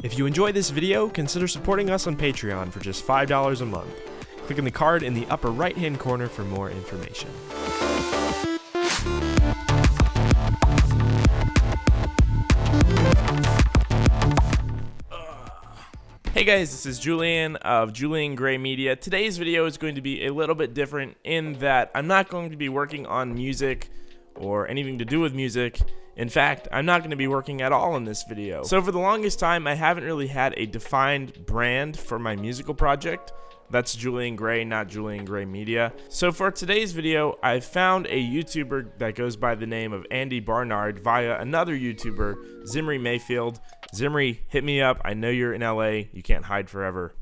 If you enjoy this video, consider supporting us on Patreon for just $5 a month. Click on the card in the upper right-hand corner for more information. Hey guys, this is Julian of Julian Gray Media. Today's video is going to be a little bit different in that I'm not going to be working on music or anything to do with music. In fact, I'm not going to be working at all in this video. So for the longest time, I haven't really had a defined brand for my musical project. That's Julian Gray, not Julian Gray Media. So for today's video, I found a YouTuber that goes by the name of Andy Barnard via another YouTuber, Zimri Mayfield. Zimri, hit me up. I know you're in LA. You can't hide forever.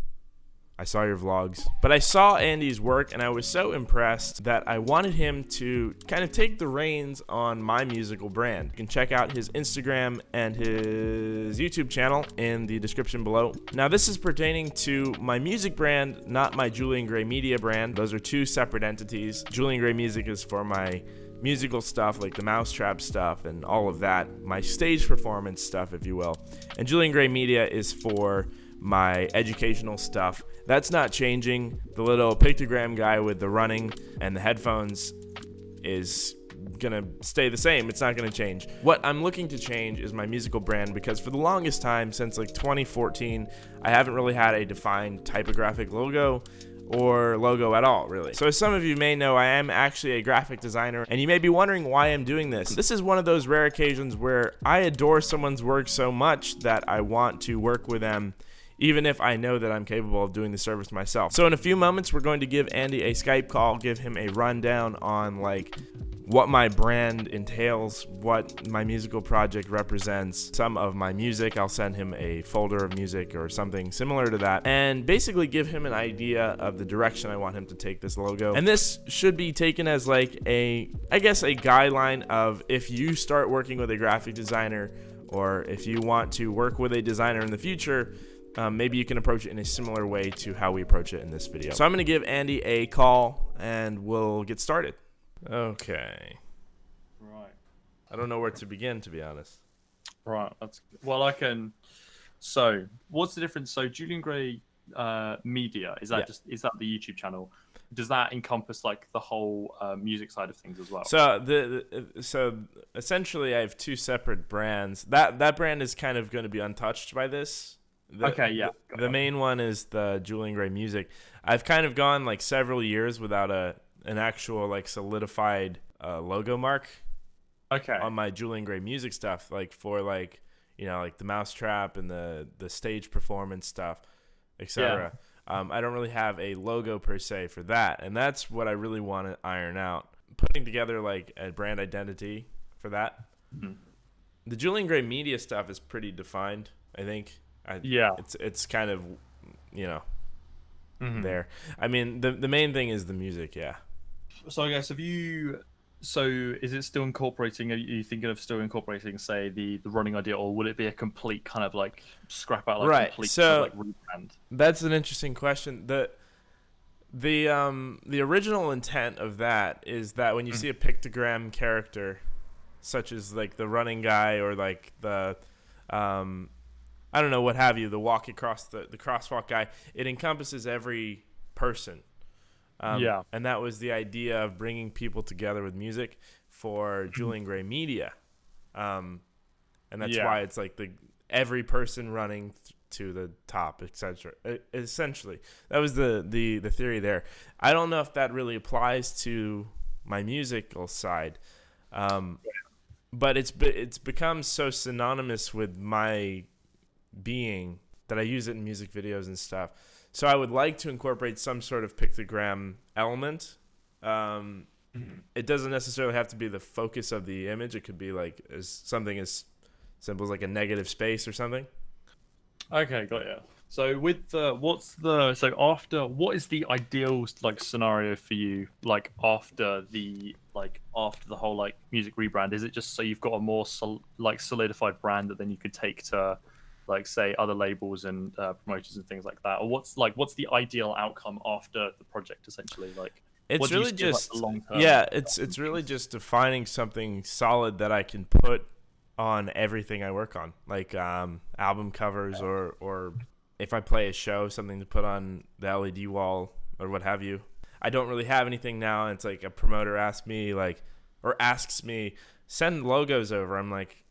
I saw your vlogs. But I saw Andy's work and I was so impressed that I wanted him to kind of take the reins on my musical brand. You can check out his Instagram and his YouTube channel in the description below. Now this is pertaining to my music brand, not my Julian Gray Media brand. Those are two separate entities. Julian Gray Music is for my musical stuff like the Mousetrap stuff and all of that, my stage performance stuff, if you will. And Julian Gray Media is for my educational stuff. That's not changing. The little pictogram guy with the running and the headphones is gonna stay the same. It's not gonna change. What I'm looking to change is my musical brand, because for the longest time, since like 2014, I haven't really had a defined typographic logo or logo at all, really. So as some of you may know, I am actually a graphic designer, and you may be wondering why I'm doing this. This is one of those rare occasions where I adore someone's work so much that I want to work with them even if I know that I'm capable of doing the service myself. So in a few moments, we're going to give Andy a Skype call, give him a rundown on like what my brand entails, what my musical project represents, some of my music. I'll send him a folder of music or something similar to that, and basically give him an idea of the direction I want him to take this logo. And this should be taken as like a guideline of if you start working with a graphic designer, or if you want to work with a designer in the future, maybe you can approach it in a similar way to how we approach it in this video. So I'm going to give Andy a call and we'll get started. Okay. Right. I don't know where to begin, to be honest. Right. Well, I can. So, what's the difference? So, Julian Gray Media, is that is that the YouTube channel? Does that encompass like the whole music side of things as well? So so essentially, I have two separate brands. That brand is kind of going to be untouched by this. The main one is the Julian Gray Music. I've kind of gone like several years without an actual like solidified logo mark. Okay. On my Julian Gray Music stuff, like for like, you know, like the Mousetrap and the stage performance stuff, etc. Yeah. I don't really have a logo per se for that, and that's what I really want to iron out. Putting together like a brand identity for that. Mm-hmm. The Julian Gray Media stuff is pretty defined, I think. It's kind of, you know, there. I mean, the main thing is the music, yeah. So I guess is it still incorporating, are you thinking of still incorporating, say, the running idea, or would it be a complete kind of like scrap out, like right. Complete so like rebrand? That's an interesting question. The original intent of that is that when you see a pictogram character, such as like the running guy or like the I don't know, what have you, the walk across the crosswalk guy, it encompasses every person. And that was the idea of bringing people together with music for Julian Gray Media. And that's why it's like every person running to the top, etc. Essentially, that was the theory there. I don't know if that really applies to my musical side. But it's become so synonymous with my being that I use it in music videos and stuff. So I would like to incorporate some sort of pictogram element. It doesn't necessarily have to be the focus of the image. It could be like something as simple as like a negative space or something. Okay, got you. So with what is the ideal like scenario for you, like after the whole like music rebrand? Is it just so you've got a more solidified brand that then you could take to like say other labels and promoters and things like that, or what's the ideal outcome after the project essentially? Like it's really just it's really just defining something solid that I can put on everything I work on, like album covers or if I play a show, something to put on the LED wall or what have you. I don't really have anything now. And it's like a promoter asks me, send logos over. I'm like,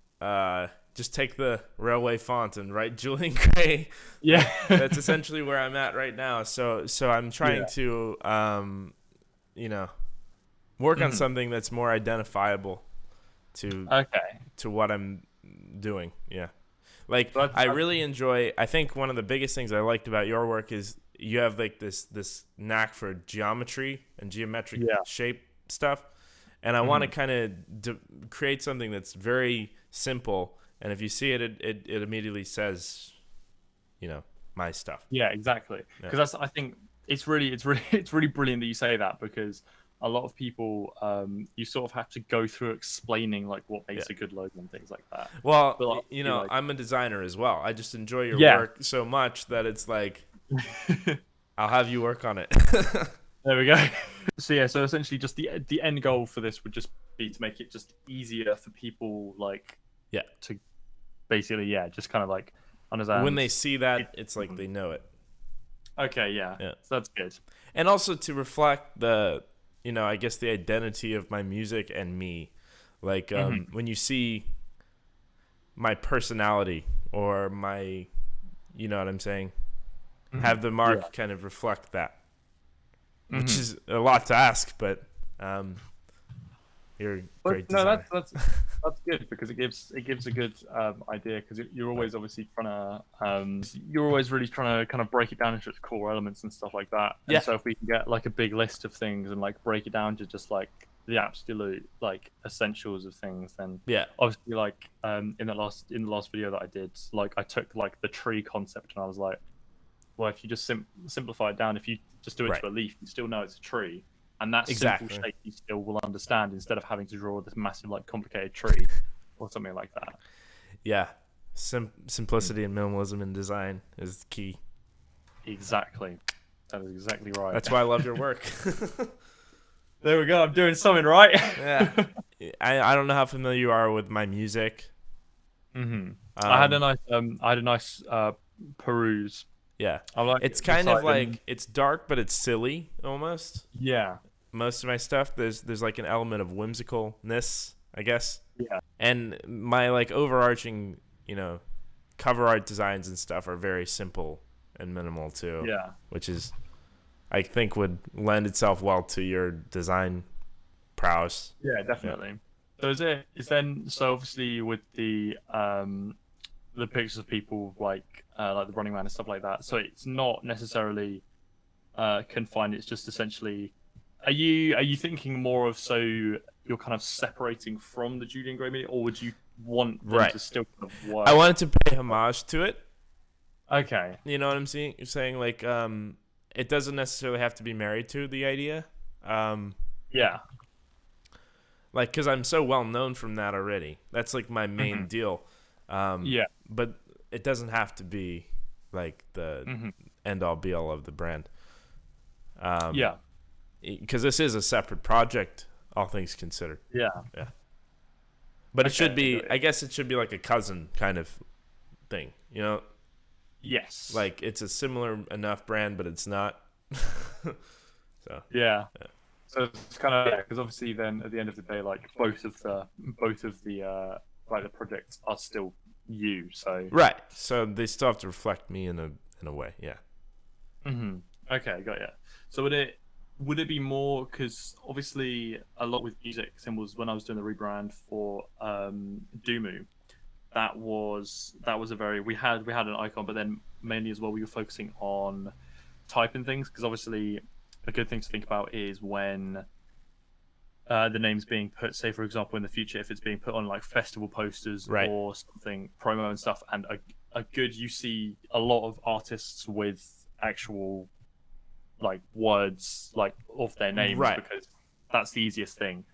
just take the railway font and write Julian Gray. Yeah. That's essentially where I'm at right now. So I'm trying to, work on something that's more identifiable to what I'm doing. Yeah. Like, I really enjoy, I think one of the biggest things I liked about your work is you have like this knack for geometry and geometric shape stuff. And I want to kind of create something that's very simple. And if you see it, it immediately says, my stuff. Yeah, exactly. Because I think it's really brilliant that you say that, because a lot of people, you sort of have to go through explaining like what makes a good logo and things like that. Well, but, like, I'm a designer as well. I just enjoy your work so much that it's like, I'll have you work on it. There we go. So essentially, just the end goal for this would just be to make it just easier for people, like, to basically, just kind of like understand. When they see that, it's like they know it. Okay, so that's good. And also to reflect the, I guess the identity of my music and me. Like, when you see my personality or my, you know what I'm saying? Have the mark kind of reflect that. Which is a lot to ask, but you're a great designer. No, that's good, because it gives a good idea, because you're always obviously you're always really trying to kind of break it down into its core elements and stuff like that. And so if we can get like a big list of things and like break it down to just like the absolute like essentials of things, then obviously like in the last video that I did, like I took like the tree concept and I was like, well, if you just simplify it down, if you just do it to a leaf, you still know it's a tree. And that simple shape you still will understand, instead of having to draw this massive, like, complicated tree or something like that. Yeah. Simplicity and minimalism in design is key. Exactly. That is exactly right. That's why I love your work. There we go. I'm doing something right. Yeah. I don't know how familiar you are with my music. I had a nice peruse. Yeah, like it's kind of like, it's dark, but it's silly almost. Yeah. Most of my stuff, there's like an element of whimsicalness, I guess. Yeah. And my like overarching, cover art designs and stuff are very simple and minimal too. Yeah. Which is, I think, would lend itself well to your design prowess. Yeah, definitely. Yeah. So obviously with the pictures of people like the Running Man and stuff like that, so it's not necessarily confined. It's just essentially, are you thinking more of, so you're kind of separating from the Julian Gray media, or would you want them to still kind of work? I wanted to pay homage to it. Okay. You know what I'm saying? You're saying like it doesn't necessarily have to be married to the idea. Yeah. Like, because I'm so well known from that already. That's like my main deal. But it doesn't have to be like the end all be all of the brand. Because this is a separate project, all things considered. Yeah. But it should be, I guess it should be like a cousin kind of thing, Yes. Like, it's a similar enough brand, but it's not. So. Yeah. So it's kind of, because obviously then at the end of the day, like both of the like the projects are still you. So right. So they still have to reflect me in a way. Yeah. Okay, got ya. So would it be more, because obviously a lot with music symbols, when I was doing the rebrand for Doomu, that was a very, we had an icon, but then mainly as well we were focusing on typing things, because obviously a good thing to think about is when the name's being put, say for example in the future, if it's being put on like festival posters or something, promo and stuff, and you see a lot of artists with actual like words like of their names, because that's the easiest thing.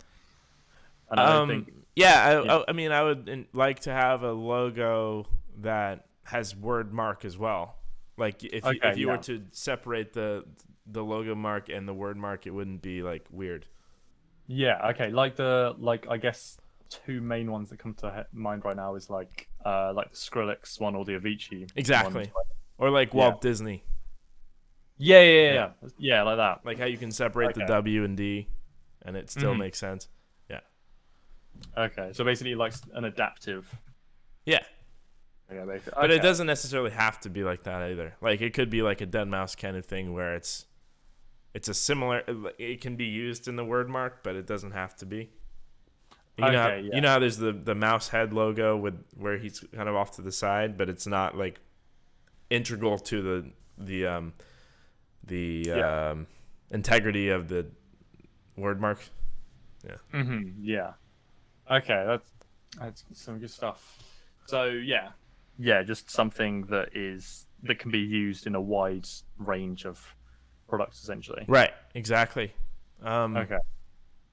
And I think I mean, I would like to have a logo that has word mark as well. Like if you were to separate the logo mark and the word mark, it wouldn't be like weird. Yeah, okay. Like I guess two main ones that come to mind right now is like the Skrillex one or the Avicii. Exactly. One. Or like Walt Disney. Yeah, like that. Like how you can separate the W and D, and it still makes sense. Yeah. Okay, so basically like an adaptive. Yeah. Okay, basically. But it doesn't necessarily have to be like that either. Like it could be like a dead mouse kind of thing where it's a similar. It can be used in the word mark, but it doesn't have to be. You know how there's the mouse head logo with where he's kind of off to the side, but it's not like integral to the integrity of the word mark. Yeah. Yeah. Okay, that's some good stuff. So yeah, just something that can be used in a wide range of products, essentially. Right. Exactly. Okay.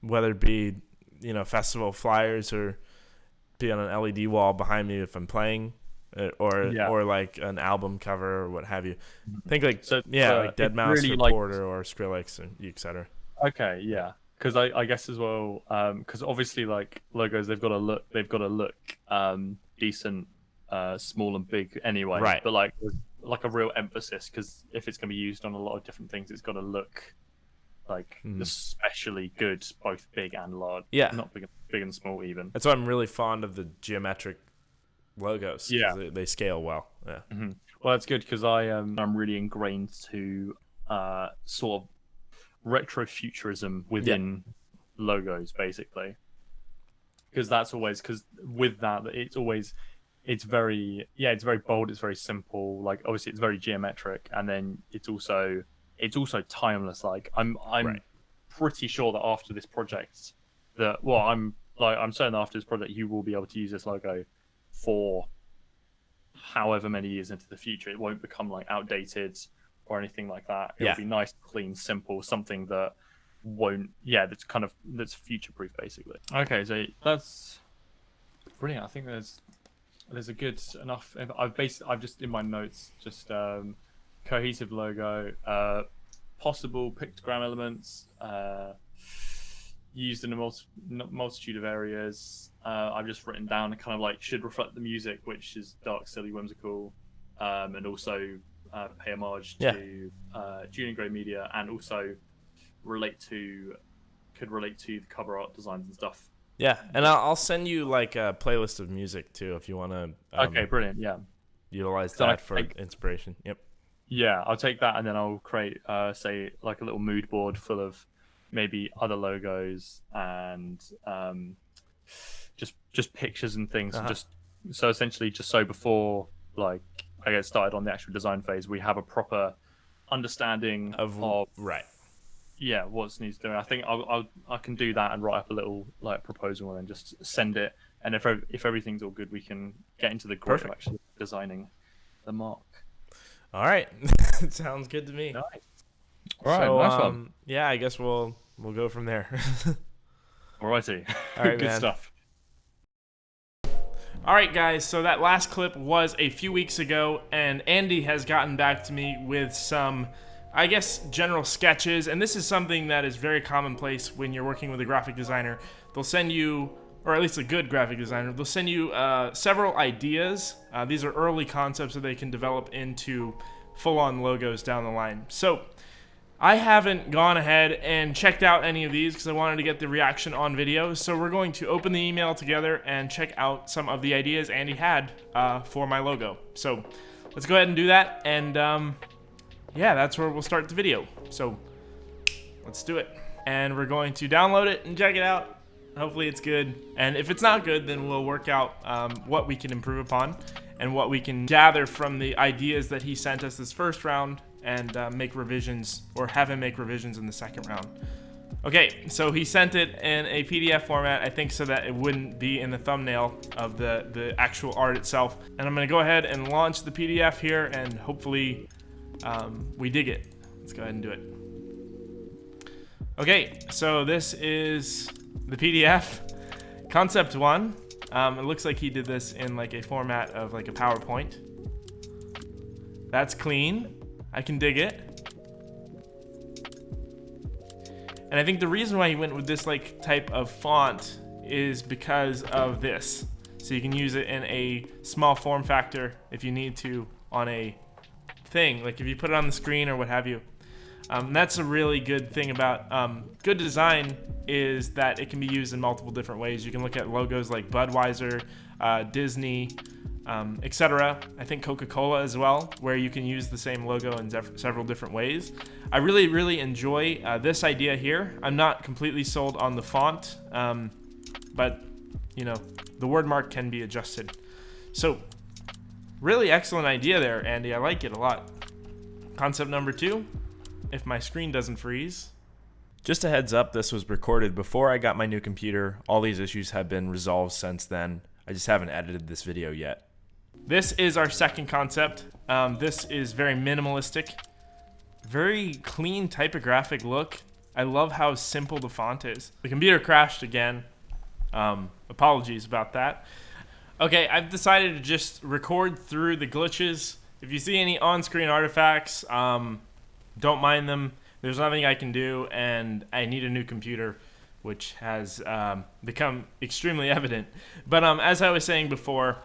Whether it be festival flyers or be on an LED wall behind me if I'm playing, or like an album cover or what have you. Think like like Dead Mouse really or Porter or Skrillex and etc. Okay, yeah, because I guess as well, because obviously like logos they've got to look decent, small and big anyway. Right. But like there's like a real emphasis because if it's going to be used on a lot of different things, it's got to look like especially good, both big and large. Yeah, not big and small even. That's why I'm really fond of the geometric logos. Yeah, they scale well. Yeah. Well, that's good because I'm really ingrained to sort of retrofuturism within logos, basically. Because that's always with that it's very bold, it's very simple. Like obviously it's very geometric, and then it's also timeless. Like I'm pretty sure that after this project, I'm certain that after this project you will be able to use this logo for however many years into the future. It won't become like outdated or anything like that. It'll be nice, clean, simple, something that won't that's future proof basically. Okay, so that's brilliant. I think there's a good enough. I've just in my notes just cohesive logo, possible pictogram elements, used in a multitude of areas. I've just written down kind of like should reflect the music, which is dark, silly, whimsical, and also pay homage to Julian Gray media, and also could relate to the cover art designs and stuff. Yeah, and I'll send you like a playlist of music too if you want to. Okay, brilliant. Yeah, utilize that for inspiration. Yep. Yeah, I'll take that and then I'll create, say, like a little mood board full of maybe other logos and just pictures and things. And so essentially, just so before like I get started on the actual design phase, we have a proper understanding of what needs doing. I think I can do that and write up a little like proposal and then just send it. And if everything's all good, we can get into the grit of actually designing the mark. All right, sounds good to me. Nice. All right, nice one. Yeah, I guess we'll go from there. Alrighty, all right, good man. stuff. All right, guys. So that last clip was a few weeks ago, and Andy has gotten back to me with some, I guess, general sketches. And this is something that is very commonplace when you're working with a graphic designer. They'll send you, or at least a good graphic designer, they'll send you several ideas. These are early concepts that they can develop into full-on logos down the line. So I haven't gone ahead and checked out any of these because I wanted to get the reaction on video. So we're going to open the email together and check out some of the ideas Andy had for my logo. So let's go ahead and do that. And yeah, that's where we'll start the video. So let's do it. And we're going to download it and check it out. Hopefully it's good. And if it's not good, then we'll work out what we can improve upon and what we can gather from the ideas that he sent us this first round and make revisions, or have him make revisions in the second round. Okay, so he sent it in a PDF format, I think so that it wouldn't be in the thumbnail of the actual art itself. And I'm gonna go ahead and launch the PDF here and hopefully we dig it. Let's go ahead and do it. Okay, so this is the PDF, concept 1. It looks like he did this in like a format of like a PowerPoint. That's clean. I can dig it. And I think the reason why he went with this like type of font is because of this. So you can use it in a small form factor if you need to on a thing, like if you put it on the screen or what have you. That's a really good thing about good design, is that it can be used in multiple different ways. You can look at logos like Budweiser, Disney, etc. I think Coca-Cola as well, where you can use the same logo in several different ways. I really enjoy this idea here. I'm not completely sold on the font, but you know, the word mark can be adjusted. So really excellent idea there, Andy. I like it a lot. Concept number 2, if my screen doesn't freeze. Just a heads up, this was recorded before I got my new computer. All these issues have been resolved since then. I just haven't edited this video yet. This is our second concept. This is very minimalistic, very clean typographic look. I love how simple the font is. The computer crashed again. Apologies about that. Okay, I've decided to just record through the glitches. If you see any on-screen artifacts, don't mind them. There's nothing I can do, and I need a new computer, which has become extremely evident. But as I was saying before,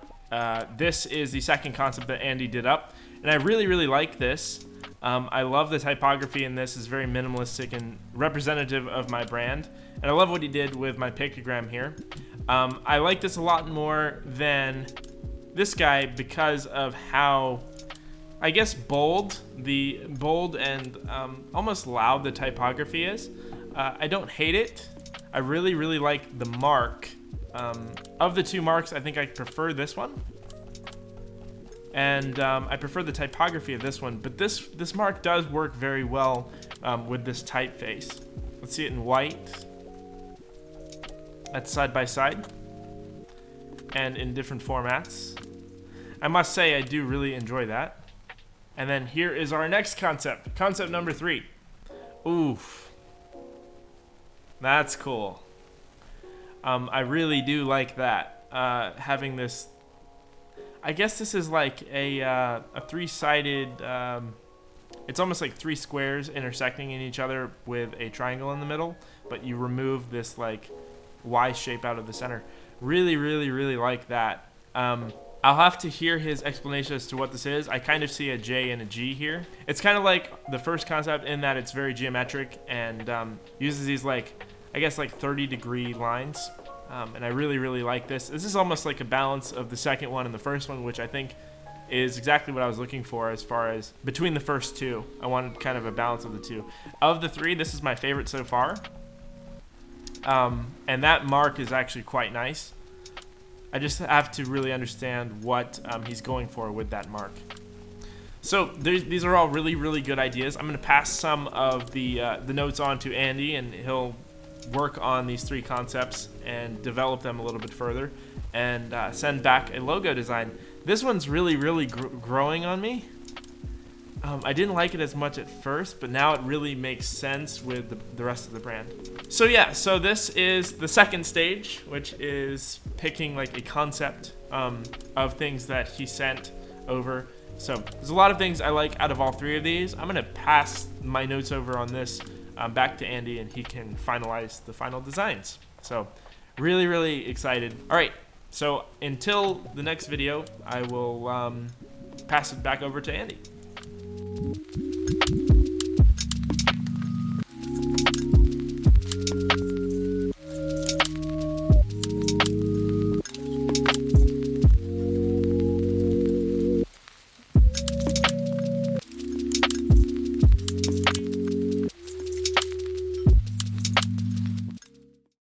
this is the second concept that Andy did up, and I really like this. I love the typography in this. It's very minimalistic and representative of my brand, and I love what he did with my pictogram here. I like this a lot more than this guy because of how, I guess, bold and almost loud the typography is. I don't hate it. I really like the mark. Of the two marks, I think I prefer this one. And I prefer the typography of this one, but this mark does work very well with this typeface. Let's see it in white. That's side by side and in different formats. I must say I do really enjoy that. And then here is our next concept. Concept number 3. Oof. That's cool. I really do like that. Having this, I guess this is like a three-sided, it's almost like 3 squares intersecting in each other with a triangle in the middle, but you remove this like Y shape out of the center. Really like that. I'll have to hear his explanation as to what this is. I kind of see a J and a G here. It's kind of like the first concept in that it's very geometric and uses these like, I guess like 30-degree lines. And I really like this. This is almost like a balance of the second one and the first one, which I think is exactly what I was looking for as far as between the first two. I wanted kind of a balance of the two. Of the 3, this is my favorite so far. And that mark is actually quite nice. I just have to really understand what he's going for with that mark. So these are all really good ideas. I'm going to pass some of the notes on to Andy, and he'll work on these 3 concepts and develop them a little bit further, and send back a logo design. This one's really growing on me. I didn't like it as much at first, but now it really makes sense with the rest of the brand. So yeah, so this is the second stage, which is picking like a concept of things that he sent over. So there's a lot of things I like out of all 3 of these. I'm gonna pass my notes over on this back to Andy, and he can finalize the final designs. So really excited. All right, so until the next video, I will pass it back over to Andy.